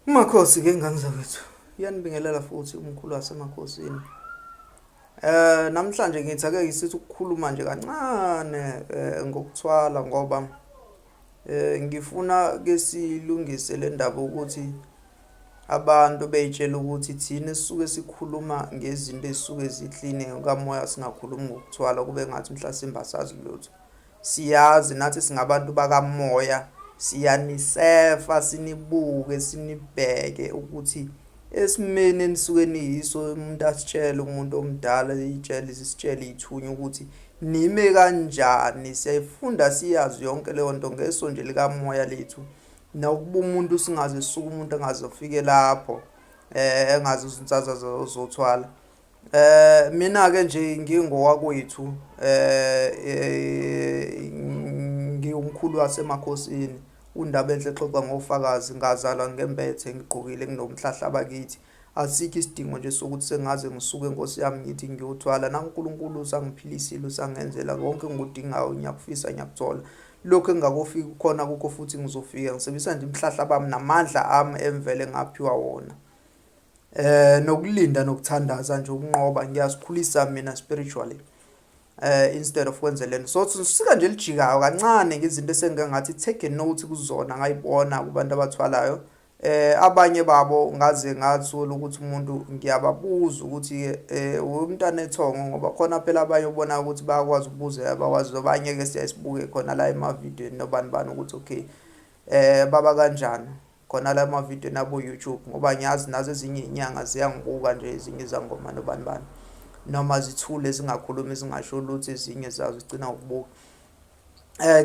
Makhosi ke ngani zakwethu. Iyanibingelela futhi umkhulu wasemakhosini. Namhlanje ngithi ake ngisithi ukukhuluma nje kancane ngokuthwala ngoba ngifuna ke silungise le ndaba ukuthi abantu beyitshela ukuthi thina sisuke sikhuluma ngezinto ezisuke zikline kamoya singakhulumi ngokuthwala kube ngathi mhlasimba asazi lutho. Siyazi nathi singabantu bakamoya. Siyanisefa sinibuke sinibheke ukuthi esimeni enisuke niyiso umuntu asitshele umuntu omdala itshele isitshele ithunya ukuthi nime kanjani siyafunda siyazi yonke leyo nto ngesonje likamoya lethu nokuba umuntu singaze sisuka umuntu engazofike lapho engazi izinsaza zothwala. Mina ke nje ngingowakwethu ngiyumkhulu wasemakhosini undaba enhle exoxa ngofakazi ngazalwa ngembethe ngigqokile nginomhlahla bakithi asikho isidingo nje sokuthi sengaze ngisuke Nkosi yami ngithi ngiyothwala naNkulunkulu usangiphilisile usangenzela konke engikudingayo ngiyakufisa ngiyakuthola lokho engakufika khona kukho futhi ngizofika ngisebenzisa nje imhlahla bami namandla ami emvele ngaphiwa wona nokulinda nokuthandaza nje ukunqoba ngiyasikhulisa mina spiritually instead of kwenze lento so sika nje lijikayo kancane ngezinto esengangathi take a note kuzona ngayibona kubantu abathwalayo abanye babo ngaze ngathola ukuthi umuntu ngiyababuza ukuthi umntana ethongo ngoba khona phela abanye ubona ukuthi bayakwazi ukubuza abakwazi abanye ke siyasibuke khona la emavideo nobani ukuthi okay baba kanjani khona la emavideo nabo YouTube ngoba ngiyazi nazo ezinye inyanga ziyangibuka nje ezinye zangoma nobani noma zithule zingakhulumi zingasho lutho ezinye zazo igcina ukubuka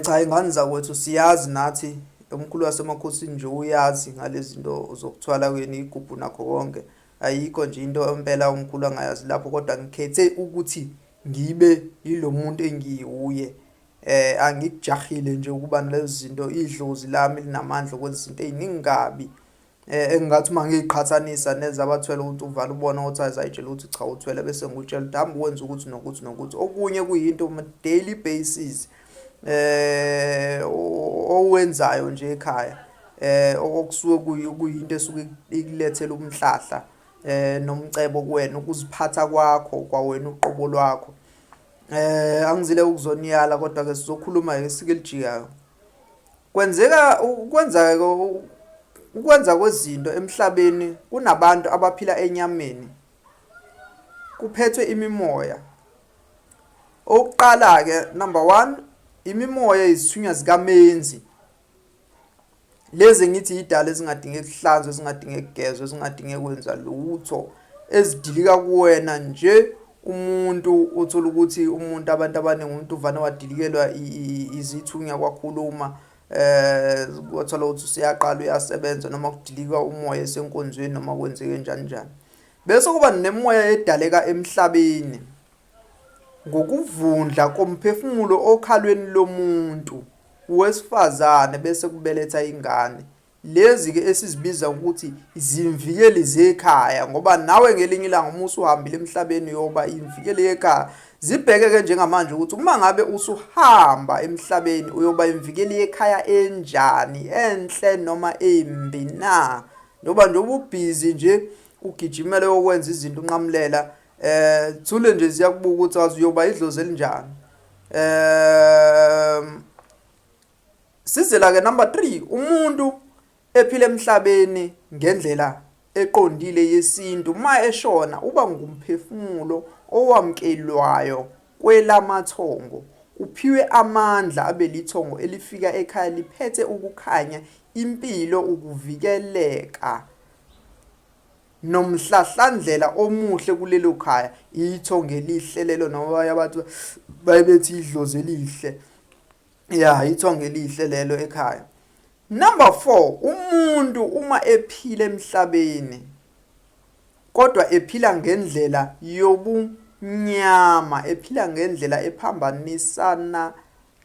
cha ingane zakwethu siyazi nathi umkhulu wasemakhosini nje uyazi ngalezi zinto zokuthwala kuyini igubhu nakho konke ayikho nje into empela umkhulu angayazi lapho kodwa ngikhethe ukuthi ngibe yilo muntu engiyuye angikujahile nje ukuba nalezi zinto idlozi lami linamandla okwenza izinto eziningabi engathi mangiqhathanisa nezabathwele ukuthi uvala ubona ukuthi azayitshela ukuthi cha uthwele bese ngutshela dambe wenza ukuthi nokuthi okunye kuyinto on a daily basis owenzayo nje ekhaya okusuke kuyinto esuke ikulethela umhlahla nomcebo kuwena ukuziphatha kwakho kwawena uqobo lwakho angizile ukuzoniyala kodwa ke sizokhuluma ngesike lijikayo ukwenza kwezinto emhlabeni kunabantu abaphila enyameni kuphethwe imimoya oqala ke number 1 imimoya izithunya zikamenzi lezi ngithi idala ezingadinge kuhlanzwa ezingadinge kugezwa ezingadinge kwenza lutho ezidilika kuwena nje umuntu uthola ukuthi umuntu abantu abaningi umuntu uvana wadilikelwa izithunya kwakhuluma wathola ukuthi usiyaqala uyasebenza noma kudilika umoya esenkonzweni noma kwenzeke njani bese kuba nemoya edaleka emhlabeni ngokuvundla komphefumulo okhalweni lomuntu wesifazane bese kubeletha ingane lezi ke esizibiza ukuthi izimvikeli zekhaya ngoba nawe ngelinye ilanga uma usuhambile emhlabeni yoba imvikeli yekhaya zibheke ke njengamanje ukuthi uma ngabe usuhamba emhlabeni uyoba imvikeli yekhaya enjani enhle noma embi na ngoba nje ububhizi nje ugijimele ukwenza izinto unqamulela thule nje siyakubuka ukuthi azuyoba idlozi elinjani sizela ke number 3 umuntu ephila emhlabeni ngendlela eqondile yesintu uma eshona uba ngumphefumulo owamkelwayo kwelamathongo uphiwe amandla abelithongo elifika ekhaya liphethe ukukhanya impilo ukuvikeleka nomhlahlandlela omuhle kulelo khaya ithongo elihle lelo noma abantu bayebethi idlozi elihle ithongo elihle lelo ekhaya. Number 4 umuntu uma ephila emhlabeni kodwa ephila ngendlela yobunyama ephila ngendlela ephambanisana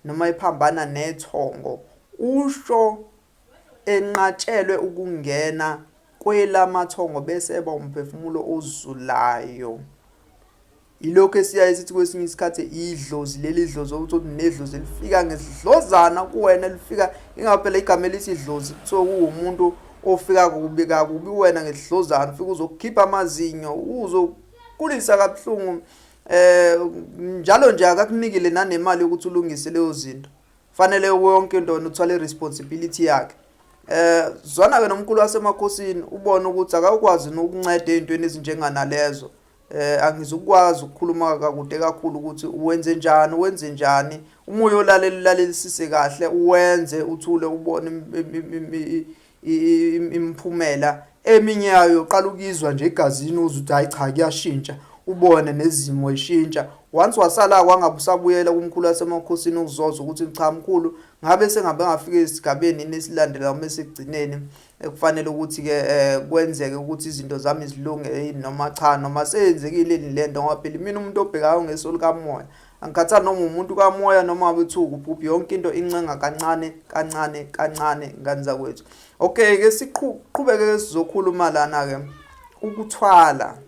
noma ephambana nethongo usho enqatshelwe ukungena kwelamathongo bese eba umphefumulo ozulayo ilokho esiyaye sithi kwesinye isikhathi idlozi leli dlozi ukuthi nedlozi elifika ngesidlozana kuwena elifika ingaphela igama elithi idlozi kuthiwa kuwumuntu ofika kubika kubi wena ngedlozana ufika uzokukhipha amazinyo uzokulisa kabuhlungu njalo nje akakunikile nanemali yokuthi ulungise leyo zinto fanele wonke into uthwale responsibility yakhe zwana ke nomkhulu wasemakhosini ubone ukuthi akakwazi nokunceda ezintweni ezinjenganalezo angizukwazi ukukhuluma kakude kakhulu ukuthi wenze njani umoya olalelisise kahle uwenze uthule ubone imphumela eminye yayo uqala ukizwa nje egazini uzuthi hayi cha kuyashintsha ubone nezimo eshintsha once wasala kwangabusabuyela kumkhulu wasemakhosini ukuzoza ukuthi cha mkhulu ngabe sengabe ngafika esigabeni nesilandela mase egcineni kufanele ukuthi ke kwenzeke ukuthi izinto zami zilunge noma cha noma senzekile lento ngoba phela mina umuntu obhekayo ngesolo kamoya angikhathani noma umuntu kamoya noma abethuku ubhubhi yonke into incenga kancane nganza kwethu. Okay ke siqhubeke sizokhuluma lana ke ukuthwala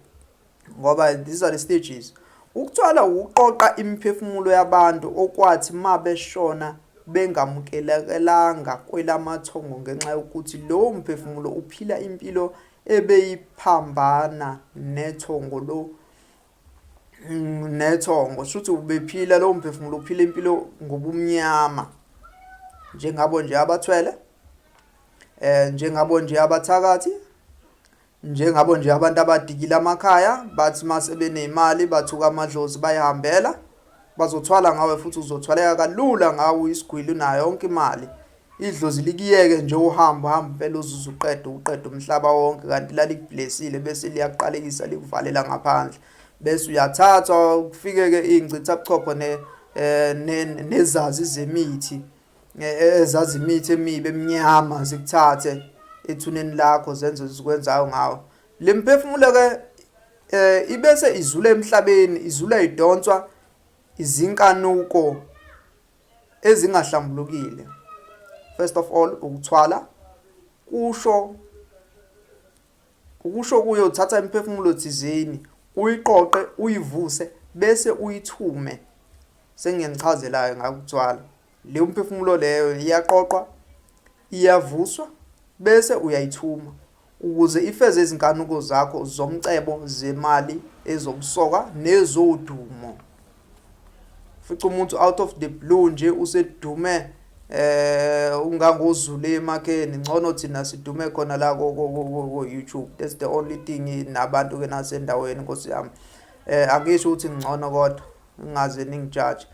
ngoba these are the stages. Ukuthwala ukuqoqa imiphefumulo yabantu okwathi mabeshona bengamukelekelanga kwelamathongo ngenxa yokuthi lo mphefumulo uphila impilo ebeyiphambana nethongo futhi ubephila lo mphefumulo uphila impilo ngobumnyama njengabo nje abathwele njengabo nje abathakathi njengabo nje abantu abadikila amakhaya bathi mase benemali bathuka amadlozi bayihambela bazothwala ngawe futhi uzothwaleka kalula ngawe isigwili nayo yonke imali idlozi likiyeke nje uhamba phela uqeda umhlaba wonke kanti lalikblessile bese liyaqalekisa likuvalela ngaphandle bese uyathathwa kufike ke ingcitha buchopho nezazi zemithi ezazi imithi emibe eminyama zikuthathe ethuneni lakho zenze zikwenzayo ngawo lemphefumulo ke ibese izula emhlabeni izula idonswa izinkanuko ezingahlambulukile. First of all ukuthwala ukusho kuyo uthatha imphefumulo thizeni uyiqoqe uyivuse bese uyithume sengiyanichazelayo ngakuthwala leyo mphefumulo leyo iyaqoqwa iyavuswa bese uyayithuma ukuze ifeze izinkanuko zakho zomcebo zemali ezobusoka nezodumo. Fica umuntu out of the blue nje usedume ungangozulu emakheni ngcono thina sidume khona la ko YouTube. That's the only thing nabantu ke nasendaweni Nkosi yami akisho ukuthi ngcono kodwa ngingaze ningijudge.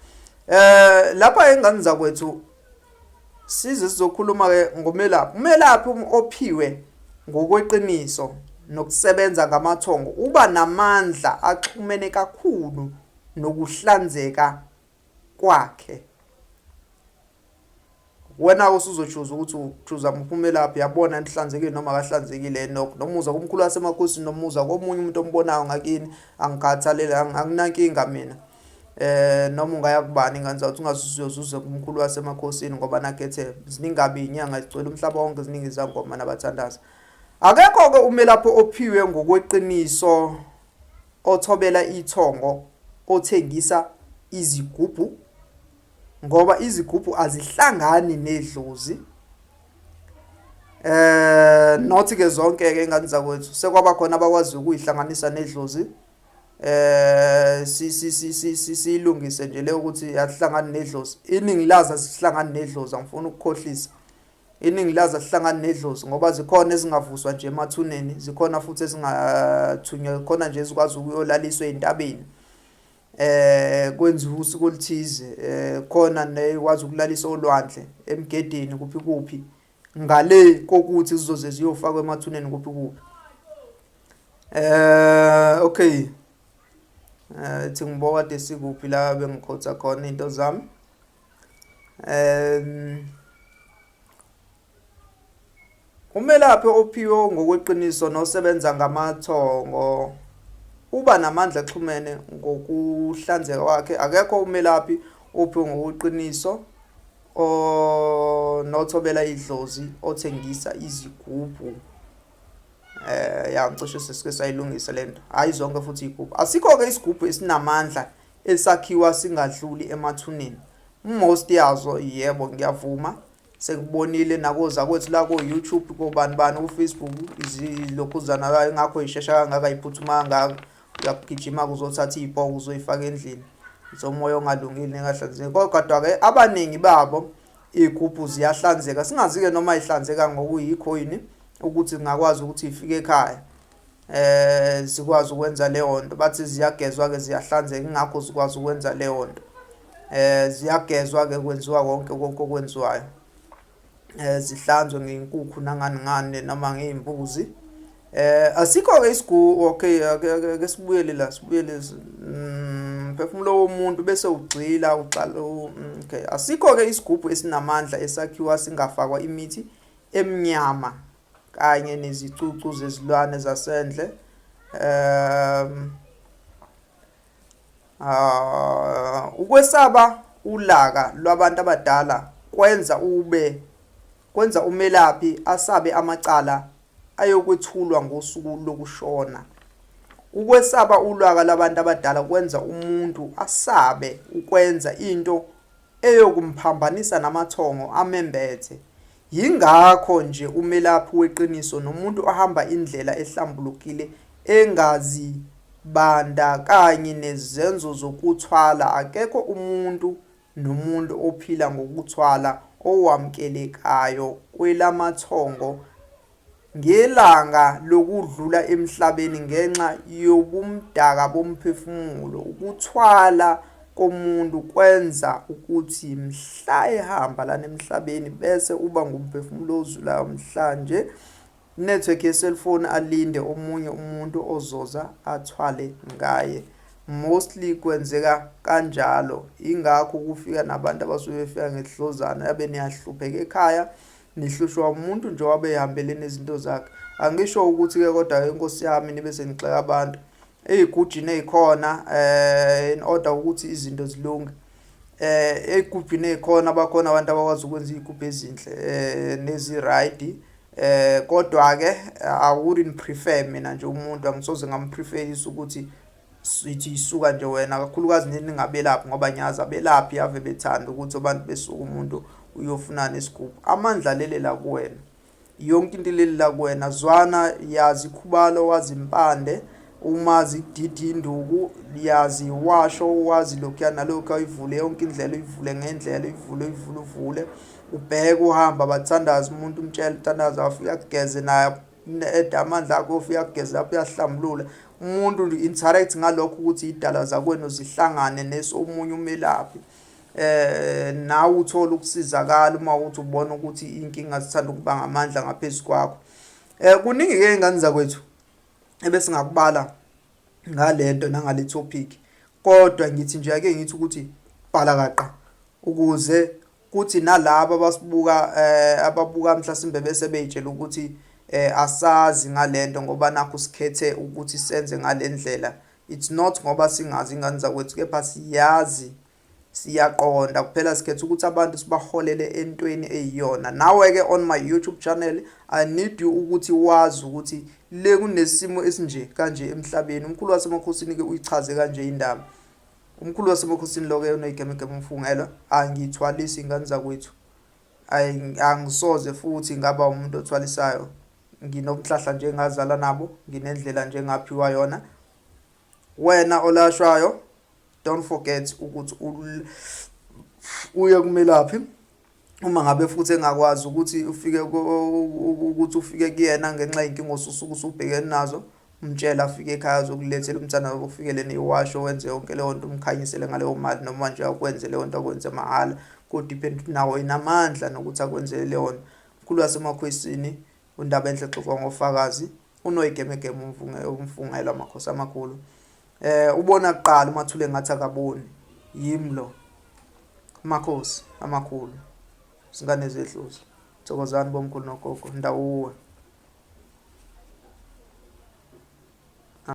Lapha enganiza kwethu size sizokhuluma ke umelaphi ophiwe ngokweqiniso nokusebenza ngamathongo uba namandla axhumene kakhulu nokuhlanzeka kwakhe. Wena usuzochuza ukuthi uchuza umphumela yabona enhlanzekile noma akahlanzekile nomuza kumkhulu wasemakhosini nomuza komunye umuntu ombonayo ngakini angikhathalele anginankinga mina noma ungaya kubani nganza ukuthi ungasuzuze kumkhulu wasemakhosini ngoba nakhethe ziningabi inyanga zigcwele umhlaba wonke ziningi izangoma nabathandaza. Akekho ke umelaphi ophiwe ngokweqiniso othobela ithongo othengisa izigubhu ngoba izigubhu azihlangani nedlozi nothi ke zonke ke enganiza kwethu sekwaba khona abakwazi ukuyihlanganisa nedlozi silungise nje le ukuthi yahlangana nedlozi iningi laza sihlangana nedlozi angifuni ukukhohlisa iningi laza sihlangana nedlozi ngoba zikhona ezingavuswa nje emathuneni zikhona futhi ezingathunywa khona nje ezikwazi ukuyolaliswa entabeni kwenziwa usuku oluthize khona nekwazi ukulalisa olwandle emgedeni kuphi ngale kokuthi sizoze ziyofakwa emathuneni kuphi okay thi ngiboka de sikuphi la bengikhotha khona into zami umelaphi ophiwe ngokweqiniso nosebenza ngamathongo uba namandla axhumene ngokuhlanzeka kwakhe akekho umelaphi ophiwe ngokweqiniso nothobela idlozi othengisa izigubhu yangicishe sesike sayilungisa lento hayi zonke futhi igubhu asikho ke isigubhu esinamandla esakhiwa singadluli emathuneni most yazo yebo ngiyavuma sekubonile nakoza kwethu la ko YouTube kobani bani ku Facebook izilokhuzana la ingakho ishesha kangaka iphuthuma kangaka uyagijima kuzothatha izibhoko uzoyifaka endlini izomoya ongalungile ngahlanzeki kodwa ke abaningi babo igubhu ziyahlanzeka singazi ke noma ihlanzeka ngokuyikho yini ukuthi ngakwazi ukuthi ifike ekhaya sikwazi ukwenza leyo nto bathi ziyagezwa ke ziyahlanzeka ingakho sikwazi ukwenza leyo nto ziyagezwa ke kwenziwa konke okwenziwayo zihlanzwe ngenkukhu nangani noma ngeimbuzi asikho ke isigu okay ake sibuyele la sibuyele umphefumulo womuntu bese ugcila uqala okay asikho ke isigubhu esinamandla esakhiwa singafakwa imithi emnyama kanye nezicucu zezilwane zasendle ukwesaba ulaka lwabantu abadala kwenza umelaphi asabe amacala ayokwethulwa ngosuku lokushona. Ukwesaba ulaka labantu abadala kwenza umuntu asabe ukwenza into eyokumphambanisa namathongo amembethe. Yingakho nje umelaphi weqiniso nomuntu ohamba indlela ehlambulukile engazibandakanye nezenzo zokuthwala akekho umuntu nomuntu ophila ngokuthwala owamkelekayo kwelamathongo ngelanga lokudlula emhlabeni ngenxa yobumdaka bomphefumulo. Ukuthwala komuntu kwenza ukuthi mhla ehamba lana emhlabeni bese uba ngumphefumulo ozulayo mhlanje network yeselfone alinde omunye umuntu ozoza athwale ngaye. Mostly kwenzeka kanjalo ingakho kufika nabantu abasuke befika ngehlozana yabe niyahlupheka ekhaya nihlushwa umuntu nje wabe ehambele nezinto zakhe. Angisho ukuthi ke kodwa inkosi yami nibe senixeka abantu eyigujini ezikhona in order ukuthi izinto zilunge eyigujini ezikhona abakhona abantu abakwazi ukwenza izigubhu ezinhle nezi right kodwa ke I wouldn't prefer mina nje umuntu angisoze ngampreferisa ukuthi sithi isuka nje wena kakhulukazi ningabelaphi ngoba nyaza abelaphi ave bethanda ukuthi abantu besuka umuntu uyofunana isigubhu. Amandla lele la kuwena yonke into leli la kuwena zwana yazi khubalo wazi impande umazi didi induku yazi washo wazi lokhuyana lokho ayivule yonke indlela uyivule ngendlela ivule ubheke uhamba bathandaza umuntu umtshela uthandaza afika kugeze naye amandla akho ufika kugeza lapho yahlambulula umuntu interact ngalokho ukuthi idala zakwenu zihlangane nesomunye umelaphi nawe uthola ukusizakala uma uthi ubona ukuthi inkinga zithanda ukuba ngamandla ngaphezulu kwakho. Kuningi ke ingane zakwethu ebesingakubala ngalento nangale topic kodwa ngithi nje ake ngithi ukuthi bhala kaqa ukuze kuthi nalabo abasibuka ababuka mhlasimbe bese beyitshela ukuthi asazi ngalento ngoba nakho sikhethe ukuthi senze ngalendlela. It's not ngoba singazi ingane zakwethu kepha siyazi siyaqonda kuphela sikhethe ukuthi abantu sibaholele entweni eyiyona. Nawe ke on my YouTube channel I need you ukuthi wazi ukuthi le kunesimo esinje kanje emhlabeni. Umkhulu wasemakhosini ke uyichaze kanje indaba. Umkhulu wasemakhosini lo ke unoyigemegeme umfungela angithwalisi ingane zakwethu. Angisoze futhi ngaba umuntu othwalisayo. Nginomhlahla nje ngazala nabo nginendlela nje ngaphiwa yona. Wena olashwayo don't forget ukuthi uye kumelaphi uma ngabe futhi engakwazi ukuthi ufike kuyena ngenxa inkingo osusuku usubhekene nazo umtshela afike ekhaya azokulethela umntana ofikele neyiwasho wenze yonke leyo nto umkhanyisele ngaleyo mali noma nje akwenze leyo nto akwenze mahala ko depend nawo inamandla nokuthi akwenze leyo nto. Mkhulu wasemakhosini undaba enhle xoxa ngofakazi unoyigemegeme umfungela amakhosi amakhulu. Ubona kuqala umathule ngathi akaboni yimlo amakhosi amakhulu singane zedlozi thokozani bomkhulu nogogo ndawuwe.